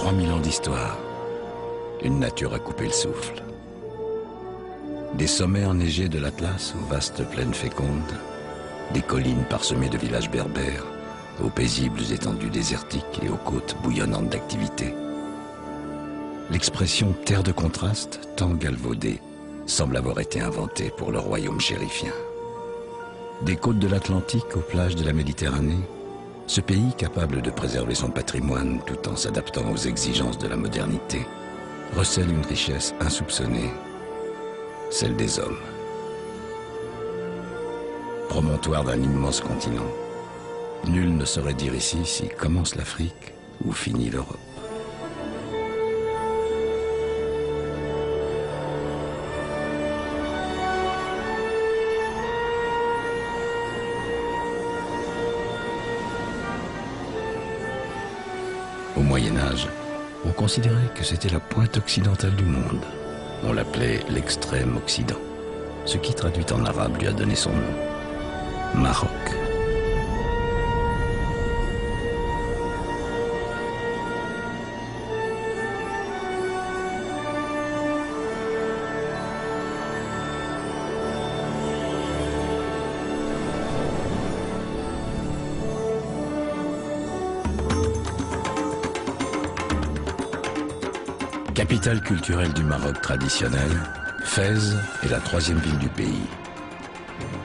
3000 ans d'histoire, une nature à couper le souffle. Des sommets enneigés de l'Atlas aux vastes plaines fécondes, des collines parsemées de villages berbères, aux paisibles étendues désertiques et aux côtes bouillonnantes d'activité. L'expression « terre de contraste », tant galvaudée, semble avoir été inventée pour le royaume chérifien. Des côtes de l'Atlantique aux plages de la Méditerranée, ce pays capable de préserver son patrimoine tout en s'adaptant aux exigences de la modernité, recèle une richesse insoupçonnée, celle des hommes. Promontoire d'un immense continent, nul ne saurait dire ici si commence l'Afrique ou finit l'Europe. Au Moyen-Âge, on considérait que c'était la pointe occidentale du monde. On l'appelait l'extrême Occident, ce qui traduit en arabe lui a donné son nom, Maroc. Capitale culturelle du Maroc traditionnel, Fès est la troisième ville du pays.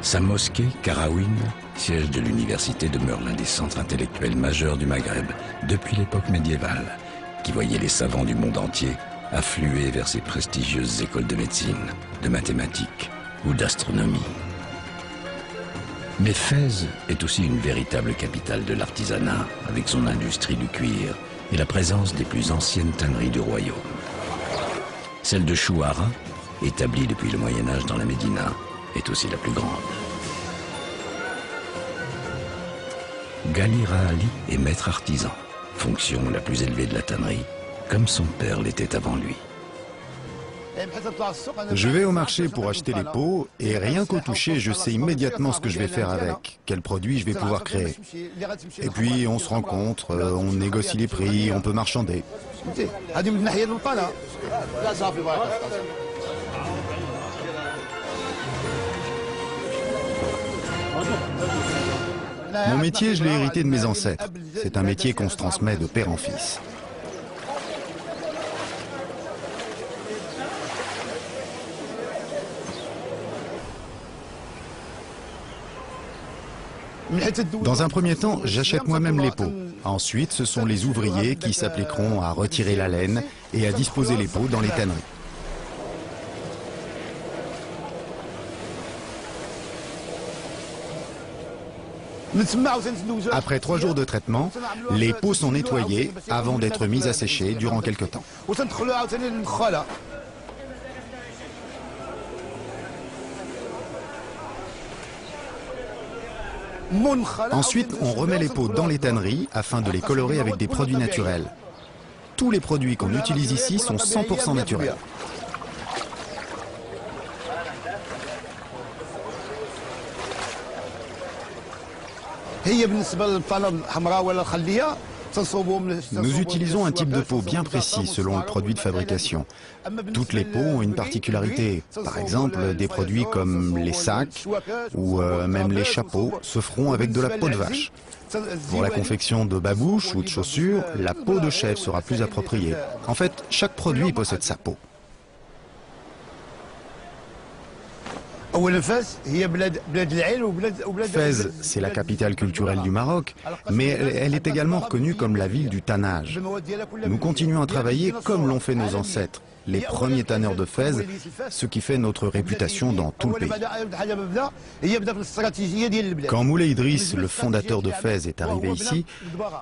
Sa mosquée, Karaouine, siège de l'université, demeure l'un des centres intellectuels majeurs du Maghreb depuis l'époque médiévale, qui voyait les savants du monde entier affluer vers ses prestigieuses écoles de médecine, de mathématiques ou d'astronomie. Mais Fès est aussi une véritable capitale de l'artisanat, avec son industrie du cuir et la présence des plus anciennes tanneries du royaume. Celle de Chouara, établie depuis le Moyen-Âge dans la Médina, est aussi la plus grande. Ghali Rahali est maître artisan, fonction la plus élevée de la tannerie, comme son père l'était avant lui. Je vais au marché pour acheter les pots et rien qu'au toucher, je sais immédiatement ce que je vais faire avec, quel produit je vais pouvoir créer. Et puis on se rencontre, on négocie les prix, on peut marchander. Mon métier, je l'ai hérité de mes ancêtres. C'est un métier qu'on se transmet de père en fils. Dans un premier temps, j'achète moi-même les pots. Ensuite, ce sont les ouvriers qui s'appliqueront à retirer la laine et à disposer les pots dans les tanneries. Après 3 jours de traitement, les pots sont nettoyés avant d'être mis à sécher durant quelques temps. Ensuite, on remet les pots dans les tanneries afin de les colorer avec des produits naturels. Tous les produits qu'on utilise ici sont 100% naturels. Nous utilisons un type de peau bien précis selon le produit de fabrication. Toutes les peaux ont une particularité. Par exemple, des produits comme les sacs ou même les chapeaux se feront avec de la peau de vache. Pour la confection de babouches ou de chaussures, la peau de chèvre sera plus appropriée. En fait, chaque produit possède sa peau. Fès, c'est la capitale culturelle du Maroc, mais elle est également reconnue comme la ville du tannage. Nous continuons à travailler comme l'ont fait nos ancêtres, les premiers tanneurs de Fès, ce qui fait notre réputation dans tout le pays. Quand Moulay Idriss, le fondateur de Fès, est arrivé ici,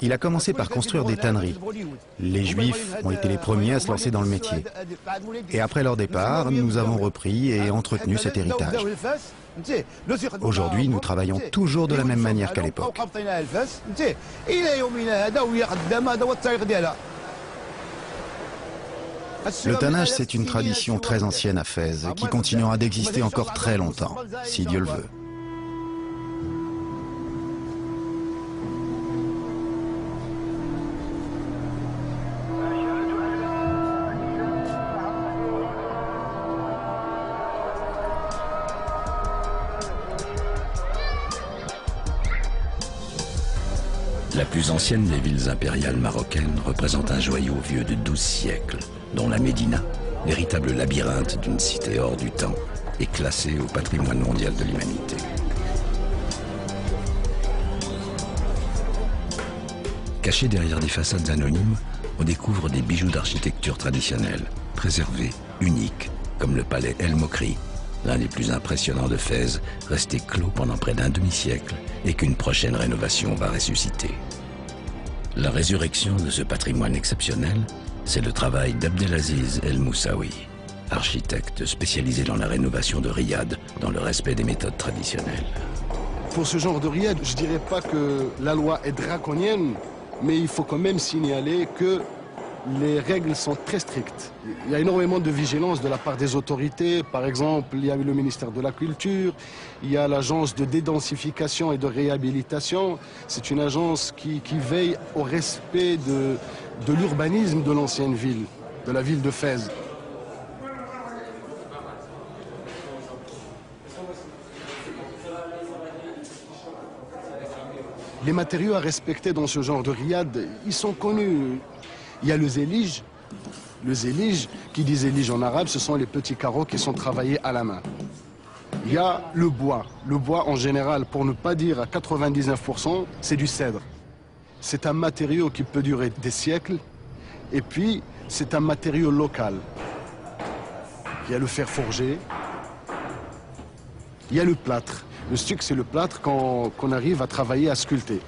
il a commencé par construire des tanneries. Les Juifs ont été les premiers à se lancer dans le métier. Et après leur départ, nous avons repris et entretenu cet héritage. Aujourd'hui, nous travaillons toujours de la même manière qu'à l'époque. Le tannage, c'est une tradition très ancienne à Fès, qui continuera d'exister encore très longtemps, si Dieu le veut. La plus ancienne des villes impériales marocaines représente un joyau vieux de 12 siècles, dont la Médina, véritable labyrinthe d'une cité hors du temps, est classée au patrimoine mondial de l'humanité. Cachés derrière des façades anonymes, on découvre des bijoux d'architecture traditionnelle, préservés, uniques, comme le palais El Mokri, l'un des plus impressionnants de Fès, resté clos pendant près d'un demi-siècle et qu'une prochaine rénovation va ressusciter. La résurrection de ce patrimoine exceptionnel, c'est le travail d'Abdelaziz El Moussaoui, architecte spécialisé dans la rénovation de Riyad, dans le respect des méthodes traditionnelles. Pour ce genre de Riyad, je dirais pas que la loi est draconienne, mais il faut quand même signaler que les règles sont très strictes. Il y a énormément de vigilance de la part des autorités. Par exemple, il y a le ministère de la Culture, il y a l'agence de dédensification et de réhabilitation. C'est une agence qui veille au respect de l'urbanisme de l'ancienne ville, de la ville de Fès. Les matériaux à respecter dans ce genre de riad, ils sont connus. Il y a le zélige. Le zélige, qui dit zélige en arabe, ce sont les petits carreaux qui sont travaillés à la main. Il y a le bois. Le bois, en général, pour ne pas dire à 99%, c'est du cèdre. C'est un matériau qui peut durer des siècles. Et puis, c'est un matériau local. Il y a le fer forgé. Il y a le plâtre. Le stuc, c'est le plâtre qu'on arrive à travailler, à sculpter.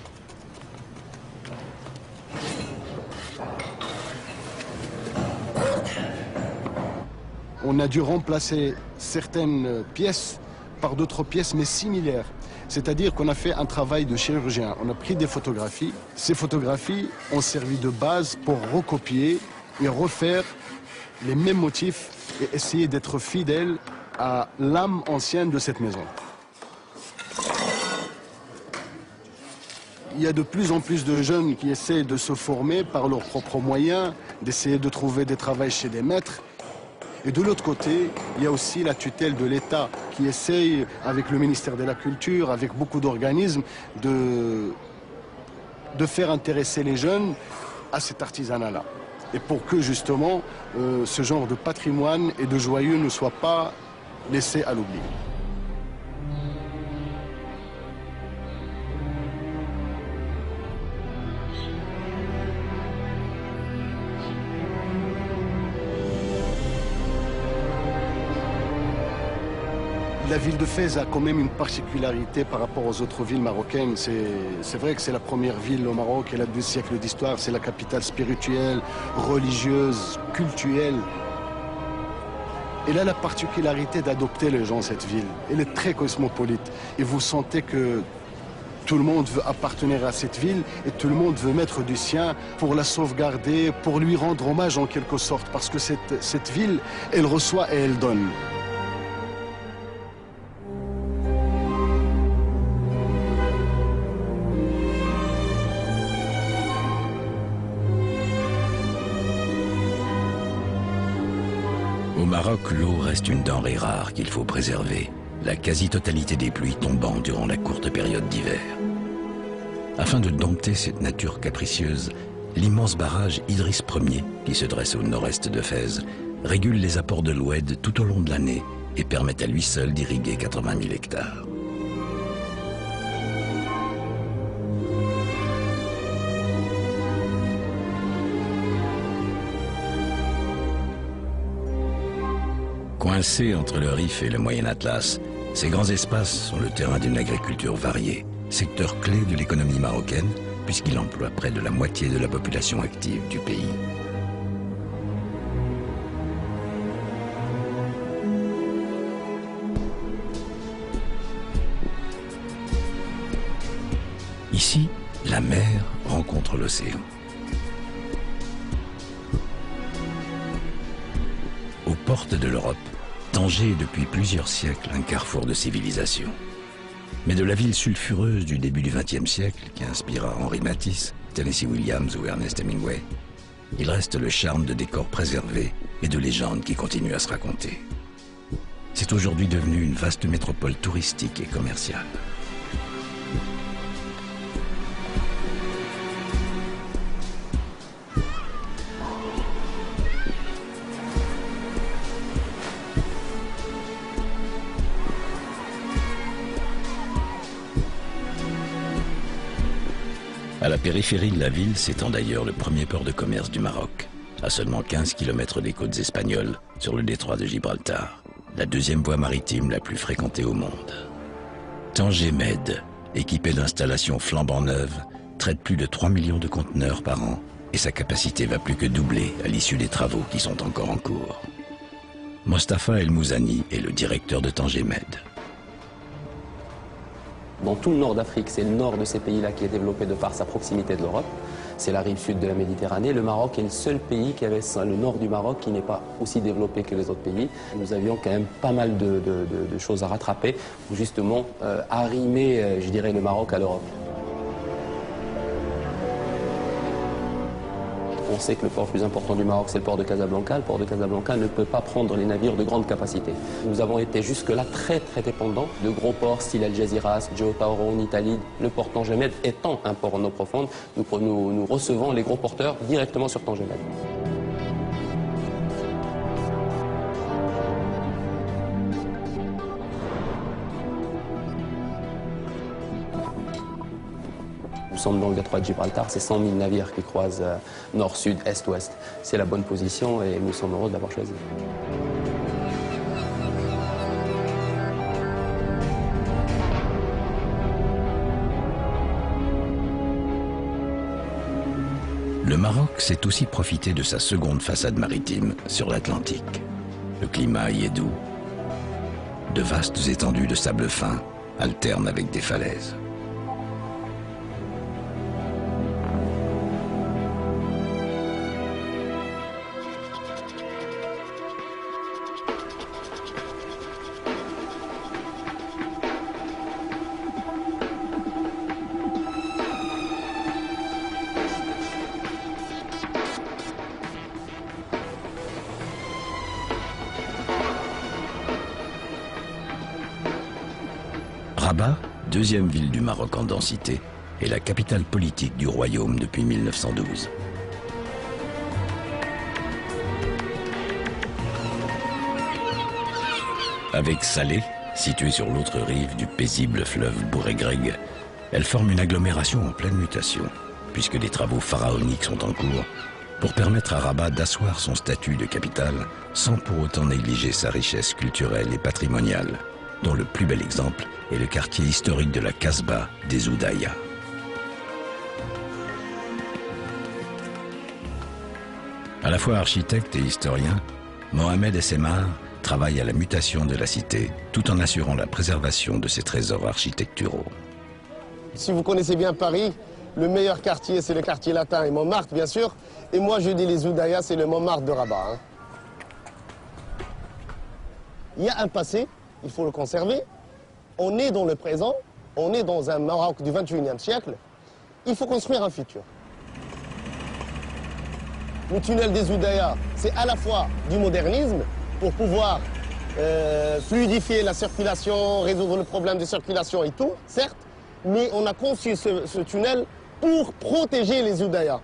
On a dû remplacer certaines pièces par d'autres pièces, mais similaires. C'est-à-dire qu'on a fait un travail de chirurgien. On a pris des photographies. Ces photographies ont servi de base pour recopier et refaire les mêmes motifs et essayer d'être fidèle à l'âme ancienne de cette maison. Il y a de plus en plus de jeunes qui essaient de se former par leurs propres moyens, d'essayer de trouver des travails chez des maîtres. Et de l'autre côté, il y a aussi la tutelle de l'État qui essaye, avec le ministère de la Culture, avec beaucoup d'organismes, de faire intéresser les jeunes à cet artisanat-là. Et pour que justement, ce genre de patrimoine et de joyaux ne soit pas laissé à l'oubli. La ville de Fès a quand même une particularité par rapport aux autres villes marocaines. C'est vrai que c'est la première ville au Maroc, elle a 2 siècles d'histoire, c'est la capitale spirituelle, religieuse, cultuelle. Elle a la particularité d'adopter les gens, cette ville. Elle est très cosmopolite. Et vous sentez que tout le monde veut appartenir à cette ville et tout le monde veut mettre du sien pour la sauvegarder, pour lui rendre hommage en quelque sorte. Parce que cette ville, elle reçoit et elle donne. Au Maroc, l'eau reste une denrée rare qu'il faut préserver, la quasi-totalité des pluies tombant durant la courte période d'hiver. Afin de dompter cette nature capricieuse, l'immense barrage Idriss Ier, qui se dresse au nord-est de Fès, régule les apports de l'Oued tout au long de l'année et permet à lui seul d'irriguer 80 000 hectares. Coincés entre le Rif et le Moyen Atlas, ces grands espaces sont le terrain d'une agriculture variée, secteur clé de l'économie marocaine, puisqu'il emploie près de la moitié de la population active du pays. Ici, la mer rencontre l'océan. Aux portes de l'Europe, Tanger est depuis plusieurs siècles un carrefour de civilisation. Mais de la ville sulfureuse du début du XXe siècle, qui inspira Henri Matisse, Tennessee Williams ou Ernest Hemingway, il reste le charme de décors préservés et de légendes qui continuent à se raconter. C'est aujourd'hui devenu une vaste métropole touristique et commerciale. À la périphérie de la ville s'étend d'ailleurs le premier port de commerce du Maroc, à seulement 15 km des côtes espagnoles, sur le détroit de Gibraltar, la deuxième voie maritime la plus fréquentée au monde. Tanger Med, équipé d'installations flambant neuves, traite plus de 3 millions de conteneurs par an et sa capacité va plus que doubler à l'issue des travaux qui sont encore en cours. Mostafa El Mouzani est le directeur de Tanger Med. Dans tout le nord d'Afrique, c'est le nord de ces pays-là qui est développé de par sa proximité de l'Europe. C'est la rive sud de la Méditerranée. Le Maroc est le seul pays qui avait le nord du Maroc qui n'est pas aussi développé que les autres pays. Nous avions quand même pas mal de choses à rattraper pour justement arrimer, je dirais, le Maroc à l'Europe. On sait que le port le plus important du Maroc, c'est le port de Casablanca. Le port de Casablanca ne peut pas prendre les navires de grande capacité. Nous avons été jusque-là très dépendants de gros ports style Al Jazeera, Gio Tauro en Italie. Le port Tanger Med étant un port en eau profonde, nous recevons les gros porteurs directement sur Tanger Med. Nous sommes dans le détroit de Gibraltar, c'est 100 000 navires qui croisent nord, sud, est, ouest. C'est la bonne position et nous sommes heureux de l'avoir choisi. Le Maroc sait aussi profiter de sa seconde façade maritime sur l'Atlantique. Le climat y est doux. De vastes étendues de sable fin alternent avec des falaises. Rabat, deuxième ville du Maroc en densité, est la capitale politique du royaume depuis 1912. Avec Salé, située sur l'autre rive du paisible fleuve Bouregreg, elle forme une agglomération en pleine mutation, puisque des travaux pharaoniques sont en cours pour permettre à Rabat d'asseoir son statut de capitale sans pour autant négliger sa richesse culturelle et patrimoniale, dont le plus bel exemple est le quartier historique de la Casbah des Oudaya. À la fois architecte et historien, Mohamed Essemar travaille à la mutation de la cité tout en assurant la préservation de ses trésors architecturaux. Si vous connaissez bien Paris, le meilleur quartier c'est le quartier latin et Montmartre bien sûr, et moi je dis les Oudaya c'est le Montmartre de Rabat. Hein. Il y a un passé, il faut le conserver. On est dans le présent, on est dans un Maroc du 21e siècle. Il faut construire un futur. Le tunnel des Oudaya, c'est à la fois du modernisme pour pouvoir fluidifier la circulation, résoudre le problème de circulation et tout, certes, mais on a conçu ce tunnel pour protéger les Oudaya,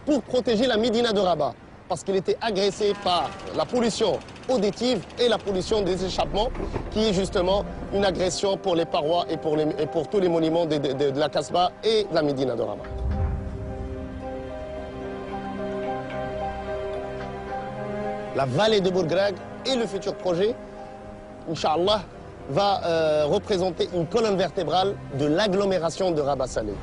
pour protéger la Médina de Rabat, parce qu'elle était agressée par la pollution auditive et la pollution des échappements, qui est justement une agression pour les parois et pour tous les monuments de la Casbah et de la Médina de Rabat. La vallée de Bouregreg et le futur projet, Inch'Allah, va représenter une colonne vertébrale de l'agglomération de Rabat Salé.